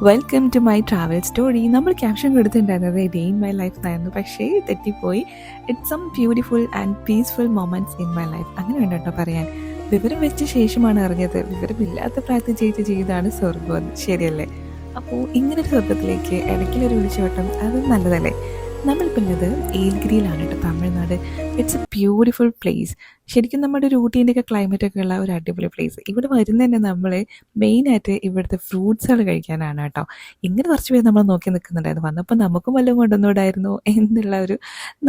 Welcome to my travel story. നമ്മൾ caption കൊടുത്തിട്ടുണ്ടായിരുന്നത് day in my life എന്നായിരുന്നു, പക്ഷേ തെറ്റിപ്പോയി. It's some beautiful and peaceful moments in my life. അങ്ങനെ വേണ്ട കേട്ടോ പറയാൻ. വിവരം വെച്ച ശേഷമാണ് അറിഞ്ഞത് വിവരമില്ലാത്ത പ്രാർത്ഥന ചെയ്താണ് സ്വർഗം. ശരിയല്ലേ? അപ്പോൾ ഇങ്ങനൊരു സ്വർഗത്തിലേക്ക് ഇടയ്ക്കിലൊരു വിളിച്ചോട്ടം അത് നല്ലതല്ലേ? നമ്മളിപ്പോൾ ഉള്ളത് ഏൽഗിരിയിലാണ് കേട്ടോ, Tamil Nadu. It's A beautiful place. ശരിക്കും നമ്മുടെ ഒരു ഊട്ടീൻ്റെയൊക്കെ ക്ലൈമറ്റൊക്കെ ഉള്ള ഒരു അടിപൊളി പ്ലേസ്. ഇവിടെ വരുന്നതന്നെ നമ്മൾ മെയിനായിട്ട് ഇവിടുത്തെ ഫ്രൂട്ട്സുകൾ കഴിക്കാനാണ് കേട്ടോ. ഇങ്ങനെ കുറച്ച് പേര് നമ്മൾ നോക്കി നിൽക്കുന്നുണ്ടായിരുന്നു. വന്നപ്പോൾ നമുക്കും വല്ലതും കൊണ്ടുവന്നൂടായിരുന്നു എന്നുള്ള ഒരു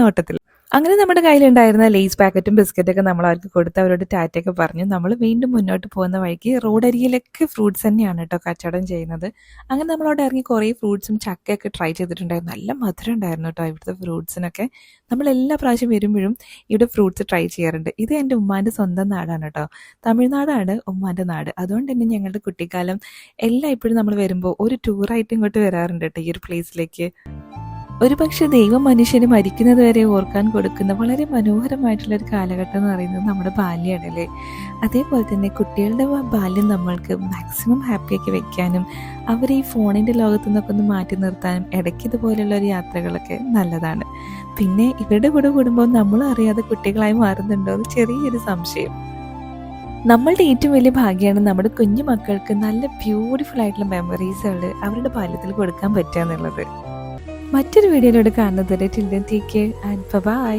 നോട്ടത്തിൽ. അങ്ങനെ നമ്മുടെ കയ്യിലുണ്ടായിരുന്ന ലേസ് പാക്കറ്റും ബിസ്ക്കറ്റൊക്കെ നമ്മൾ അവർക്ക് കൊടുത്ത് അവരോട് ടാറ്റയൊക്കെ പറഞ്ഞു നമ്മൾ വീണ്ടും മുന്നോട്ട് പോകുന്ന വഴിക്ക് റോഡരികിലൊക്കെ ഫ്രൂട്ട്സ് തന്നെയാണ് കേട്ടോ കച്ചവടം ചെയ്യുന്നത്. അങ്ങനെ നമ്മളവിടെ ഇറങ്ങി കുറേ ഫ്രൂട്ട്സും ചക്കയൊക്കെ ട്രൈ ചെയ്തിട്ടുണ്ടായിരുന്നു. നല്ല മധുരം ഉണ്ടായിരുന്നു കേട്ടോ ഇവിടുത്തെ ഫ്രൂട്ട്സിനൊക്കെ. നമ്മൾ എല്ലാ പ്രാവശ്യം വരുമ്പോഴും ഇവിടെ ഫ്രൂട്ട്സ് ട്രൈ ചെയ്യാറുണ്ട്. ഇത് എൻ്റെ ഉമ്മാൻ്റെ സ്വന്തം നാടാണ് കേട്ടോ, തമിഴ്നാടാണ് ഉമ്മാൻ്റെ നാട്. അതുകൊണ്ട് തന്നെ ഞങ്ങളുടെ കുട്ടിക്കാലം എല്ലാം ഇപ്പോഴും നമ്മൾ വരുമ്പോൾ ഒരു ടൂറായിട്ട് ഇങ്ങോട്ട് വരാറുണ്ട് കേട്ടോ ഈ ഒരു പ്ലേസിലേക്ക്. ഒരു പക്ഷേ ദൈവം മനുഷ്യന് മരിക്കുന്നത് വരെ ഓർക്കാൻ കൊടുക്കുന്ന വളരെ മനോഹരമായിട്ടുള്ളൊരു കാലഘട്ടം എന്ന് പറയുന്നത് നമ്മുടെ ബാല്യമാണല്ലേ. അതേപോലെ തന്നെ കുട്ടികളുടെ ബാല്യം നമ്മൾക്ക് മാക്സിമം ഹാപ്പിയാക്കി വെക്കാനും അവരെ ഈ ഫോണിൻ്റെ ലോകത്തു നിന്നൊക്കെ ഒന്ന് മാറ്റി നിർത്താനും ഇടയ്ക്ക് ഇതുപോലെയുള്ള ഒരു യാത്രകളൊക്കെ നല്ലതാണ്. പിന്നെ ഇവരുടെ കൂടെ കൂടുമ്പോൾ നമ്മളും അറിയാതെ കുട്ടികളായി മാറുന്നുണ്ടോ എന്ന് ചെറിയൊരു സംശയം. നമ്മളുടെ ഏറ്റവും വലിയ ഭാഗ്യമാണ് നമ്മുടെ കുഞ്ഞു മക്കൾക്ക് നല്ല ബ്യൂട്ടിഫുൾ ആയിട്ടുള്ള മെമ്മറീസുകൾ അവരുടെ ബാല്യത്തിൽ കൊടുക്കാൻ പറ്റുക എന്നുള്ളത്. മറ്റൊരു വീഡിയോയിലൂടെ കാണുന്നത് till then take care and by.